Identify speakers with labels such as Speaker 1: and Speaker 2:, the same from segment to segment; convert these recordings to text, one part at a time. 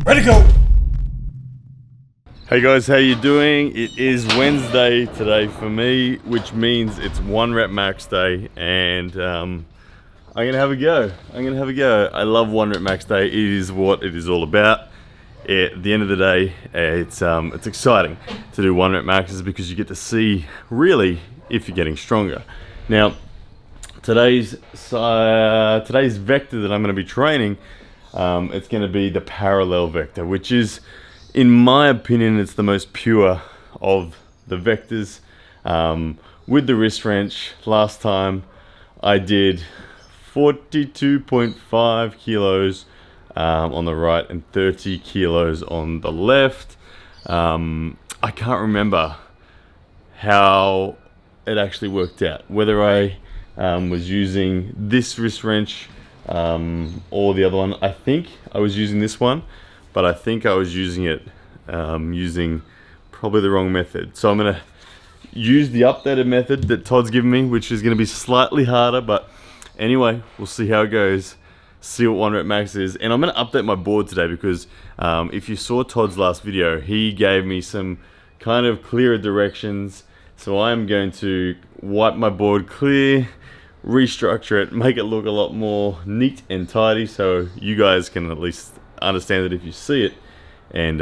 Speaker 1: Ready to go!
Speaker 2: Hey guys, how you doing? It is Wednesday today for me, which means it's 1 rep max day, and I'm gonna have a go. I love 1 rep max day. It is what it is all about. At the end of the day, it's exciting to do 1 rep maxes because you get to see really if you're getting stronger. Now, today's vector that I'm going to be training, it's going to be the parallel vector, which is, in my opinion, it's the most pure of the vectors. With the wrist wrench, last time I did 42.5 kilos on the right and 30 kilos on the left. I can't remember how it actually worked out, whether I was using this wrist wrench or the other one. I think I was using this one, but I think I was using it using probably the wrong method. So I'm gonna use the updated method that Todd's given me, which is gonna be slightly harder, but anyway, we'll see how it goes, see what 1 rep max is. And I'm gonna update my board today because if you saw Todd's last video, he gave me some kind of clearer directions. So I'm going to wipe my board clear, restructure it, make it look a lot more neat and tidy so you guys can at least understand it if you see it, and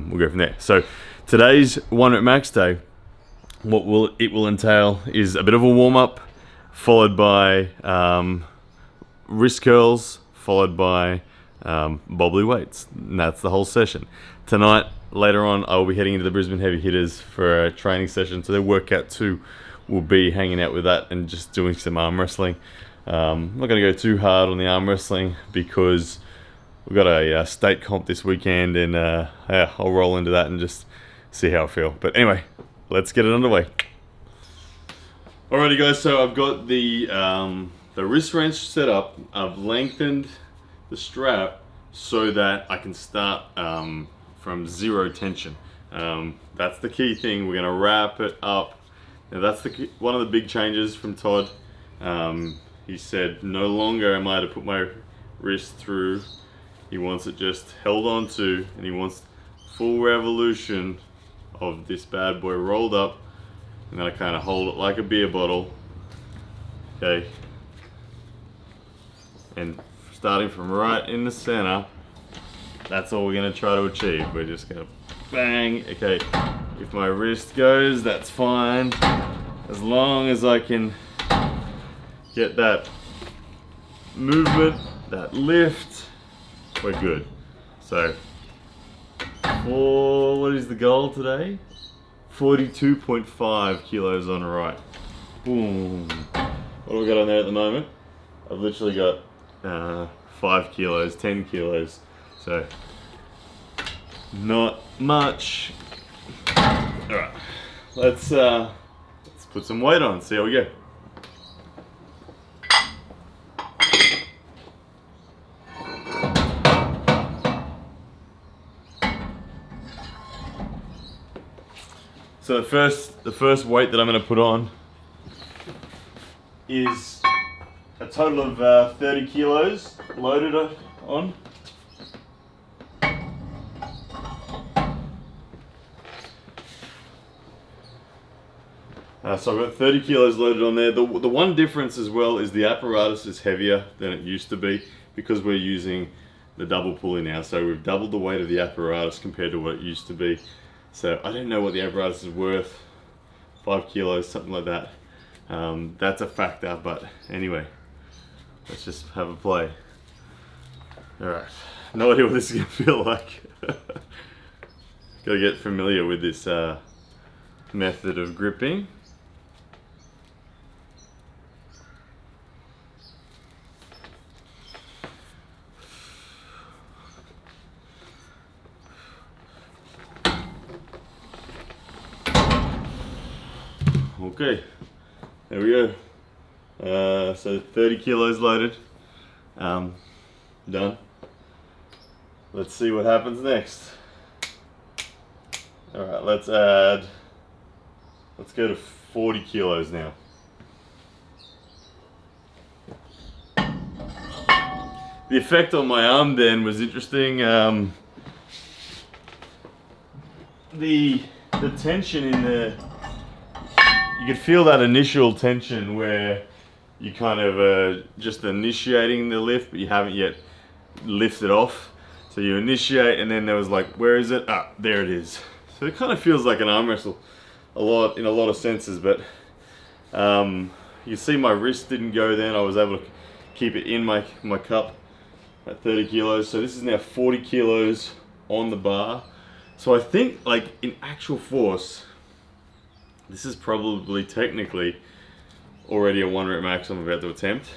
Speaker 2: we'll go from there. So today's 1 rep max day, what it will entail is a bit of a warm-up, followed by wrist curls, followed by bobbly weights, and that's the whole session. Tonight, later on, I will be heading into the Brisbane Heavy Hitters for a training session, so their workout 2 will be hanging out with that and just doing some arm wrestling. I'm not going to go too hard on the arm wrestling because we've got a state comp this weekend, and yeah, I'll roll into that and just see how I feel. But anyway, let's get it underway. Alrighty guys, so I've got the wrist wrench set up. I've lengthened the strap so that I can start from 0 tension. That's the key thing. We're going to wrap it up. Now that's one of the big changes from Todd. He said no longer am I to put my wrist through. He wants it just held on to, and he wants full revolution of this bad boy rolled up, and then I kind of hold it like a beer bottle. Okay. And starting from right in the center, that's all we're going to try to achieve. We're just going to bang. Okay, if my wrist goes, that's fine. As long as I can get that movement, that lift, we're good. So, what is the goal today? 42.5 kilos on the right. Boom. What do we got on there at the moment? I've literally got 5 kilos, 10 kilos. So, not much. Alright, let's put some weight on, see how we go. So the first weight that I'm going to put on is a total of 30 kilos loaded on. So I've got 30 kilos loaded on there. The one difference as well is the apparatus is heavier than it used to be because we're using the double pulley now. So we've doubled the weight of the apparatus compared to what it used to be. So I don't know what the apparatus is worth, 5 kilos, something like that. That's a factor, but anyway, let's just have a play. All right, no idea what this is gonna feel like. Gotta get familiar with this method of gripping. Okay, there we go. So 30 kilos loaded, done. Let's see what happens next. All right, let's go to 40 kilos now. The effect on my arm then was interesting. the tension in the, you could feel that initial tension where you kind of just initiating the lift, but you haven't yet lifted off. So you initiate, and then there was like, where is it? Ah, there it is. So it kind of feels like an arm wrestle, in a lot of senses. But you see, my wrist didn't go then. I was able to keep it in my cup at 30 kilos. So this is now 40 kilos on the bar. So I think, like, in actual force, this is probably technically already a 1 rep max I'm about to attempt.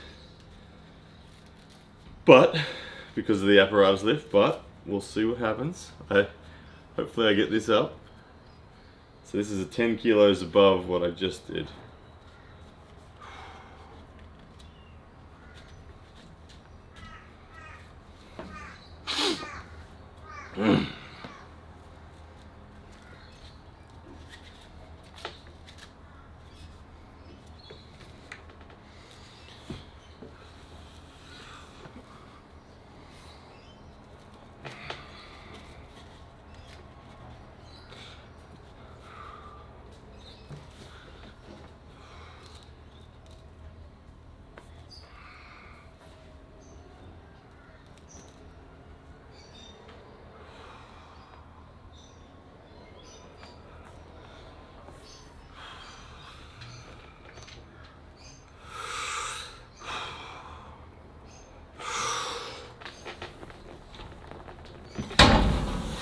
Speaker 2: But, because of the apparatus lift, but we'll see what happens. Hopefully I get this up. So this is 10 kilos above what I just did.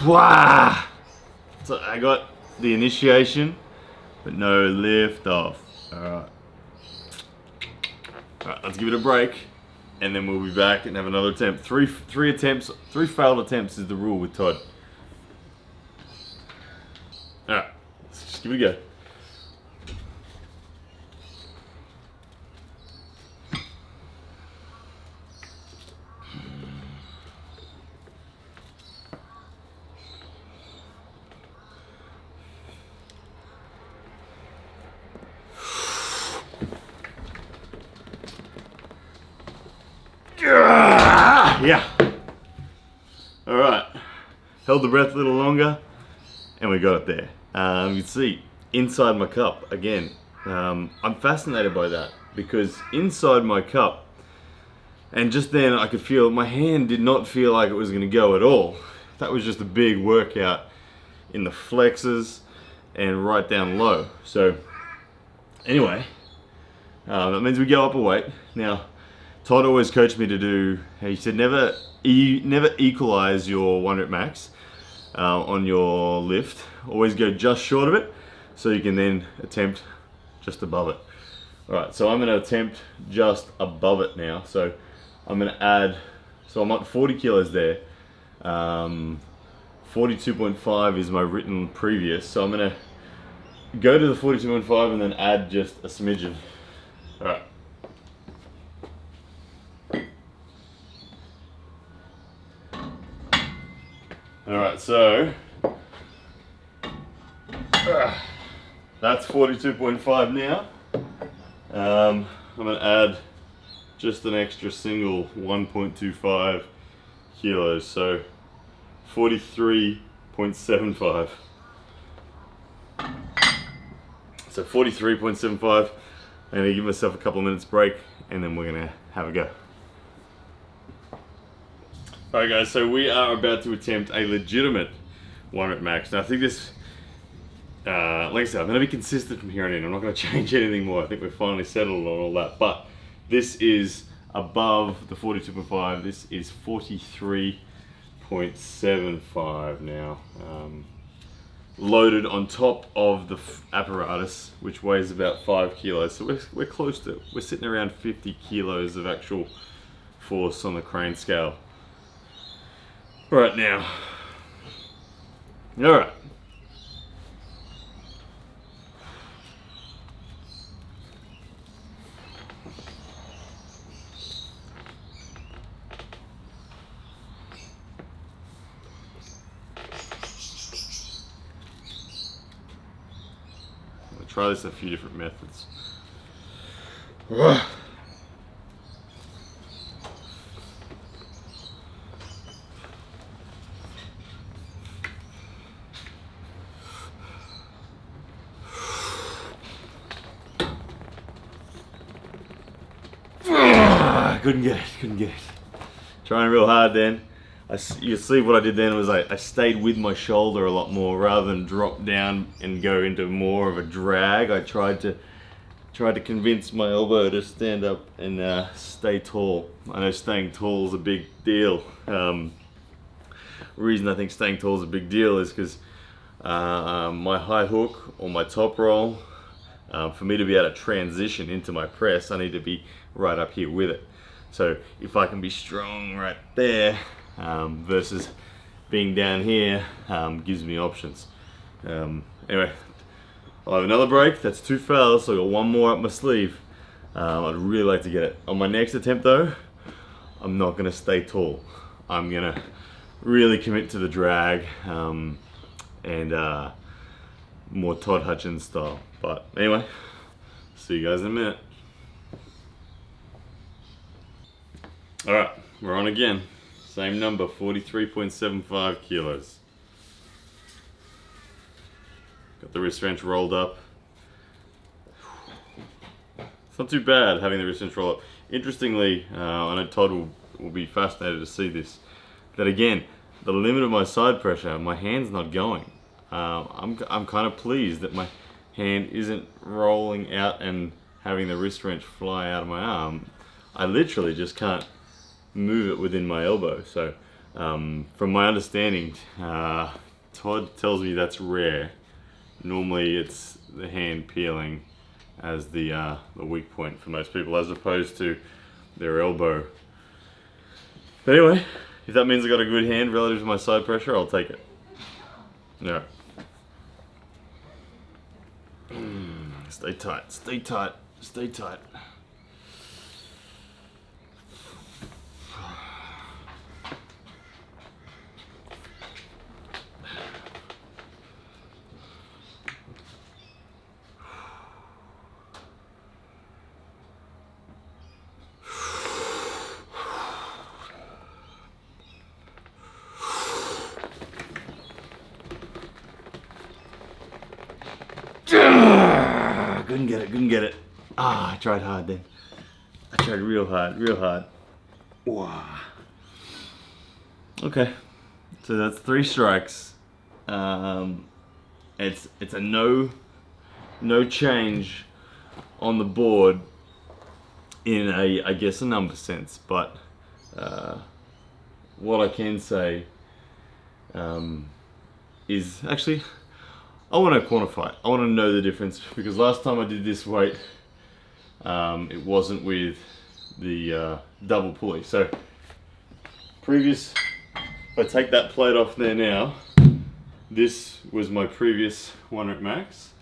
Speaker 2: Wow! So I got the initiation, but no lift off. Alright. Alright, let's give it a break, and then we'll be back and have another attempt. Three failed attempts is the rule with Todd. Alright, let's just give it a go. Yeah. All right. Held the breath a little longer, and we got it there. You can see inside my cup again. I'm fascinated by that because inside my cup, and just then I could feel my hand did not feel like it was going to go at all. That was just a big workout in the flexors and right down low. So anyway, that means we go up a weight now. Todd always coached me to do, he said never equalize your 1 rep max on your lift. Always go just short of it so you can then attempt just above it. Alright, so I'm going to attempt just above it now. So I'm going to add, so I'm at 40 kilos there. 42.5 is my written previous. So I'm going to go to the 42.5 and then add just a smidgen. Alright. Alright, so that's 42.5 now. I'm going to add just an extra single 1.25 kilos, so 43.75. So 43.75. I'm going to give myself a couple of minutes break and then we're going to have a go. Alright guys, so we are about to attempt a legitimate 1 rep max. Now I think this, like I said, I'm going to be consistent from here on in. I'm not going to change anything more. I think we're finally settled on all that. But this is above the 42.5. This is 43.75 now. Loaded on top of the apparatus, which weighs about 5 kilos. So we're close to, we're sitting around 50 kilos of actual force on the crane scale. Right now. Alright. I'll try this a few different methods. couldn't get it. Trying real hard then. You see what I did then was I stayed with my shoulder a lot more rather than drop down and go into more of a drag. I tried to convince my elbow to stand up and stay tall. I know staying tall is a big deal. Reason I think staying tall is a big deal is because my high hook or my top roll, for me to be able to transition into my press, I need to be right up here with it. So if I can be strong right there versus being down here, gives me options. Anyway, I'll have another break. That's 2 fouls, so I got 1 more up my sleeve. I'd really like to get it. On my next attempt though, I'm not gonna stay tall. I'm gonna really commit to the drag and more Todd Hutchins style. But anyway, see you guys in a minute. All right, we're on again. Same number, 43.75 kilos. Got the wrist wrench rolled up. It's not too bad having the wrist wrench roll up. Interestingly, I know Todd will be fascinated to see this, that again, the limit of my side pressure, my hand's not going. I'm kind of pleased that my hand isn't rolling out and having the wrist wrench fly out of my arm. I literally just can't move it within my elbow. So from my understanding, Todd tells me that's rare. Normally it's the hand peeling as the weak point for most people as opposed to their elbow. But anyway, if that means I got a good hand relative to my side pressure, I'll take it. Yeah. Stay tight, stay tight, stay tight. Couldn't get it. I tried hard then. I tried real hard. Wow. Okay, so that's 3 strikes. It's a no change on the board in I guess a number sense, but what I can say is actually, I want to quantify it. I want to know the difference because last time I did this weight, it wasn't with the double pulley. So previous, if I take that plate off there now, this was my previous 1 rep max,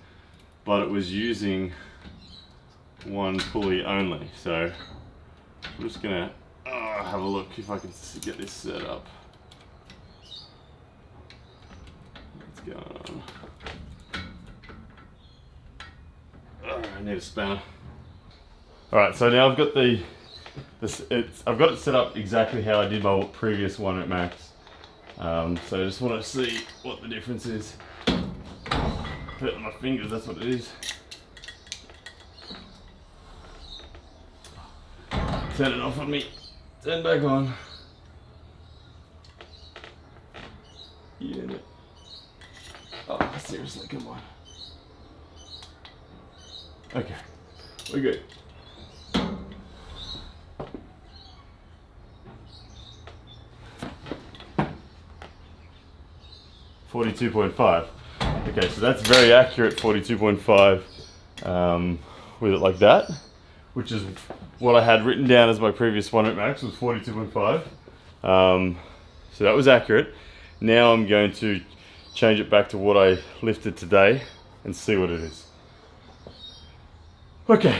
Speaker 2: but it was using 1 pulley only. So I'm just gonna have a look if I can get this set up. What's going on? I need a spanner. Alright, so now I've got I've got it set up exactly how I did my previous 1 rep max. So I just want to see what the difference is. Hurting my fingers, that's what it is. Turn it off on me. Turn back on. Yeah. Oh, seriously, come on. Okay, we're good. .5. Okay, so that's very accurate, 42.5 with it like that, which is what I had written down as my previous 1 rep max was 42.5. So that was accurate. Now I'm going to change it back to what I lifted today and see what it is. Okay,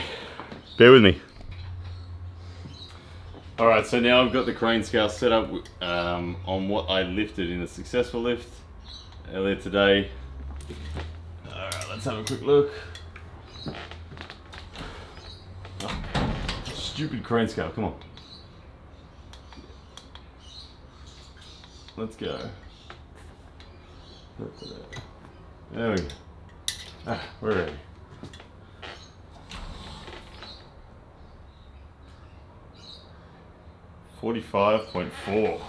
Speaker 2: bear with me. Alright, so now I've got the crane scale set up on what I lifted in a successful lift earlier today. Alright, let's have a quick look. Oh, stupid crane scale, come on. Let's go. There we go. We're ready. 45.4.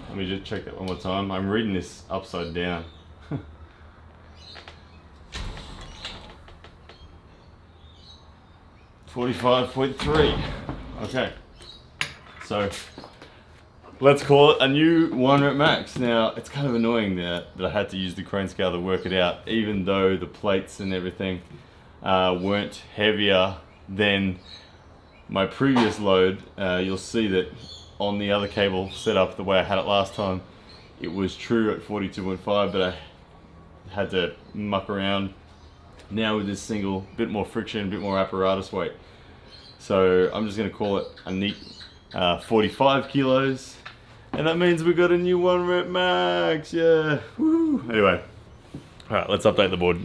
Speaker 2: Let me just check that one more time. I'm reading this upside down. 45.3. Okay. So let's call it a new 1 rep max. Now, it's kind of annoying that I had to use the crane scale to work it out, even though the plates and everything weren't heavier than my previous load. You'll see that on the other cable set up the way I had it last time, it was true at 42.5, but I had to muck around now with this single, bit more friction, a bit more apparatus weight. So I'm just gonna call it a neat 45 kilos. And that means we got a new 1 rep max, yeah. Woo. Anyway, all right, let's update the board.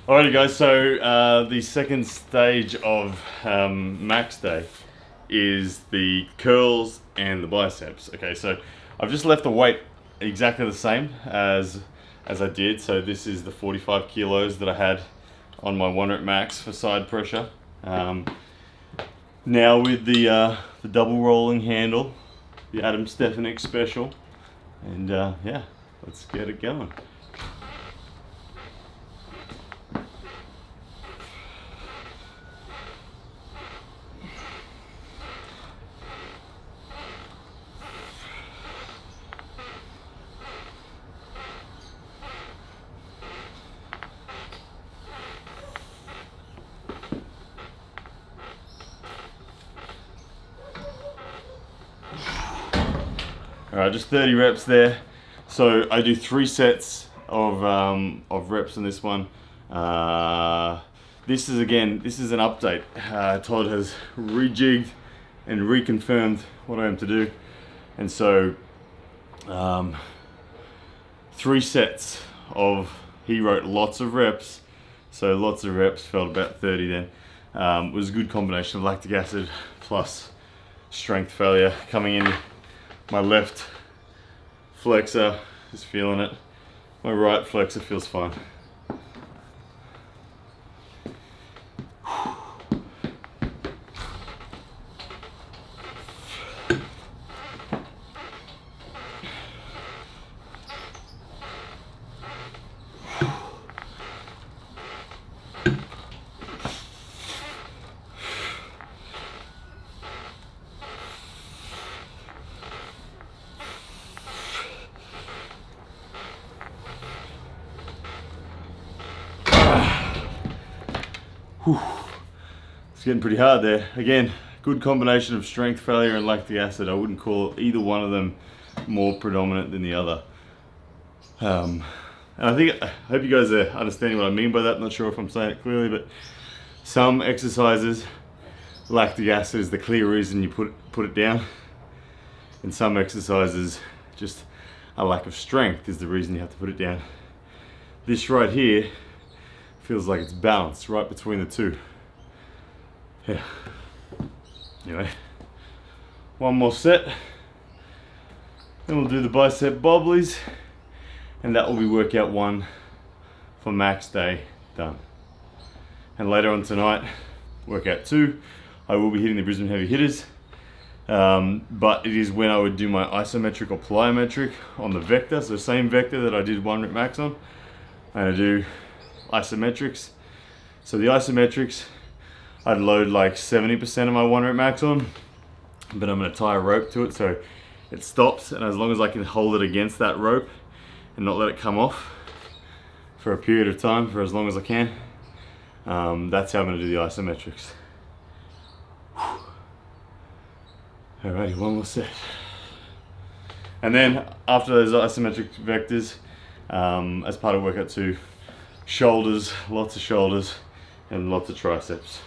Speaker 2: Alrighty guys, so the second stage of max day is the curls and the biceps. Okay, so I've just left the weight exactly the same as I did. So this is the 45 kilos that I had on my 1 rep max for side pressure. Now with the double rolling handle, the Adam Stefanik special, and yeah, let's get it going. All right, just 30 reps there. So I do 3 sets of reps on this one. This is an update. Todd has rejigged and reconfirmed what I am to do. And so 3 sets of, he wrote lots of reps. So lots of reps, felt about 30 then. It was a good combination of lactic acid plus strength failure coming in. My left flexor is feeling it. My right flexor feels fine. Whew. It's getting pretty hard there. Again, good combination of strength failure and lactic acid. I wouldn't call either one of them more predominant than the other. And I hope you guys are understanding what I mean by that. I'm not sure if I'm saying it clearly, but some exercises, lactic acid is the clear reason you put it down. And some exercises, just a lack of strength is the reason you have to put it down. This right here feels like it's balanced right between the two. Yeah. Anyway, 1 more set. Then we'll do the bicep bobblies, and that will be workout 1 for max day done. And later on tonight, workout 2, I will be hitting the Brisbane heavy hitters. But it is when I would do my isometric or plyometric on the vector. So same vector that I did 1 rep max on. And I do isometrics. So the isometrics, I'd load like 70% of my 1 rep max on, but I'm going to tie a rope to it so it stops, and as long as I can hold it against that rope and not let it come off for a period of time, for as long as I can, that's how I'm going to do the isometrics. Alrighty, 1 more set. And then after those isometric vectors, as part of workout 2, shoulders, lots of shoulders, and lots of triceps.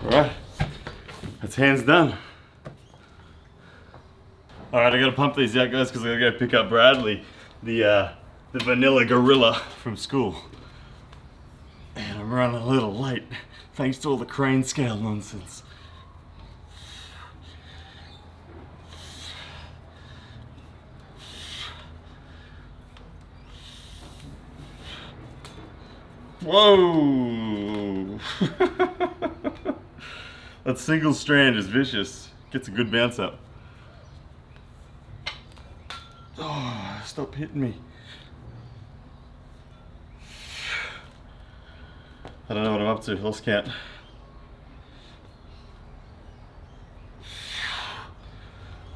Speaker 2: Alright, that's hands done. All right, I gotta pump these out, guys, because I gotta go pick up Bradley, the vanilla gorilla from school. And I'm running a little late, thanks to all the crane scale nonsense. Whoa! That single strand is vicious. Gets a good bounce up. Oh, stop hitting me. I don't know what I'm up to, lost count.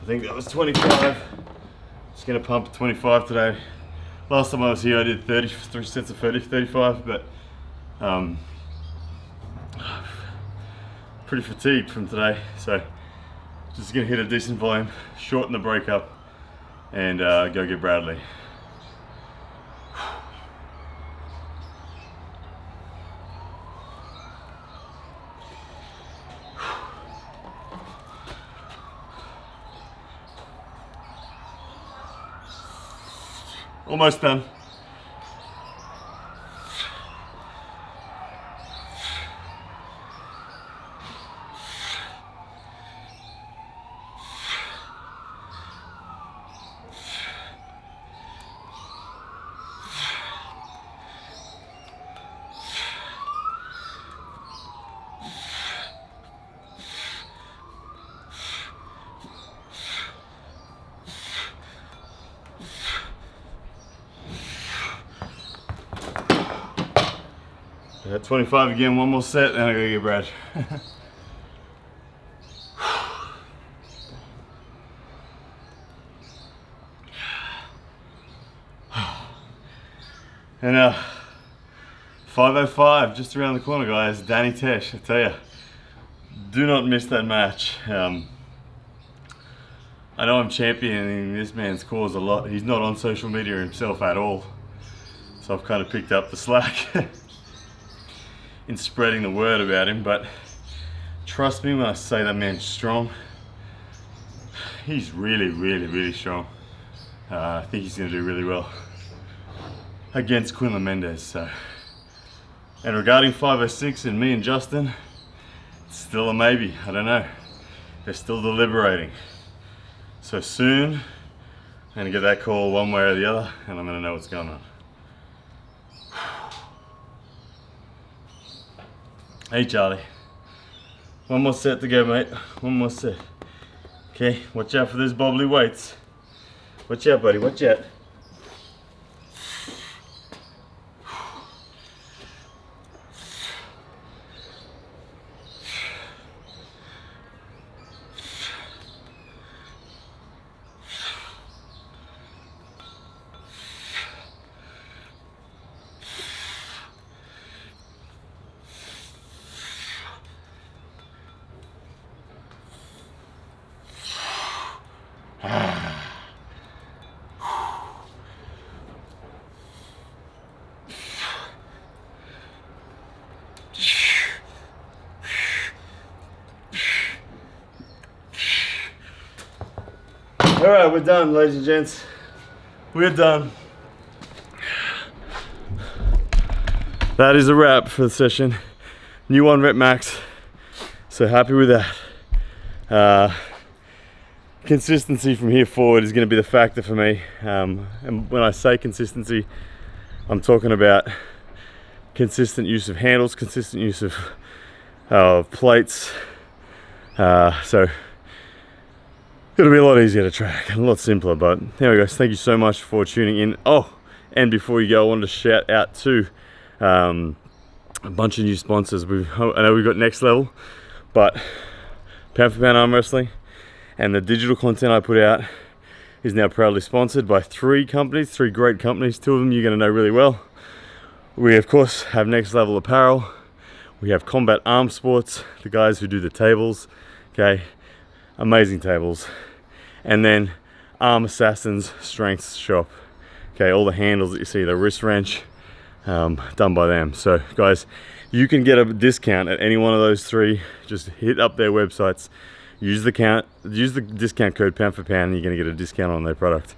Speaker 2: I think that was 25. Just gonna pump 25 today. Last time I was here I did 3 sets of 35, but pretty fatigued from today, so just gonna hit a decent volume, shorten the break up, and go get Bradley. Almost done. At 25 again, one more set, and I gotta get Brad. And 5:05, just around the corner, guys. Danny Tesh, I tell you, do not miss that match. I know I'm championing this man's cause a lot. He's not on social media himself at all, so I've kind of picked up the slack in spreading the word about him, but trust me when I say that man's strong. He's really strong. I think he's going to do really well against Quinlan Mendez. So, and regarding 506 and me and Justin, it's still a maybe. I don't know. They're still deliberating. So soon, I'm going to get that call one way or the other, and I'm going to know what's going on. Hey Charlie, one more set to go, mate. One more set. Okay, watch out for those bobbly weights. Watch out, buddy, watch out. All right, we're done, ladies and gents. We're done. That is a wrap for the session. New 1 rep max. So happy with that. Consistency from here forward is going to be the factor for me. And when I say consistency, I'm talking about consistent use of handles, consistent use of plates. So it'll be a lot easier to track and a lot simpler, but there we go. Thank you so much for tuning in. Oh, and before you go, I wanted to shout out to a bunch of new sponsors. I know we've got Next Level, but Pound for Pound Arm Wrestling and the digital content I put out is now proudly sponsored by 3 companies, 3 great companies. 2 of them you're going to know really well. We of course have Next Level Apparel. We have Combat Arm Sports, the guys who do the tables. Okay, amazing tables. And then Arm Assassins Strength Shop. Okay, all the handles that you see, the wrist wrench, done by them. So guys, you can get a discount at any one of those 3. Just hit up their websites, use the discount code pound for pound, and you're going to get a discount on their product.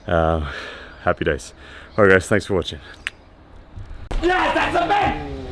Speaker 2: Happy days. Alright guys, thanks for watching.
Speaker 1: Yes, that's a man!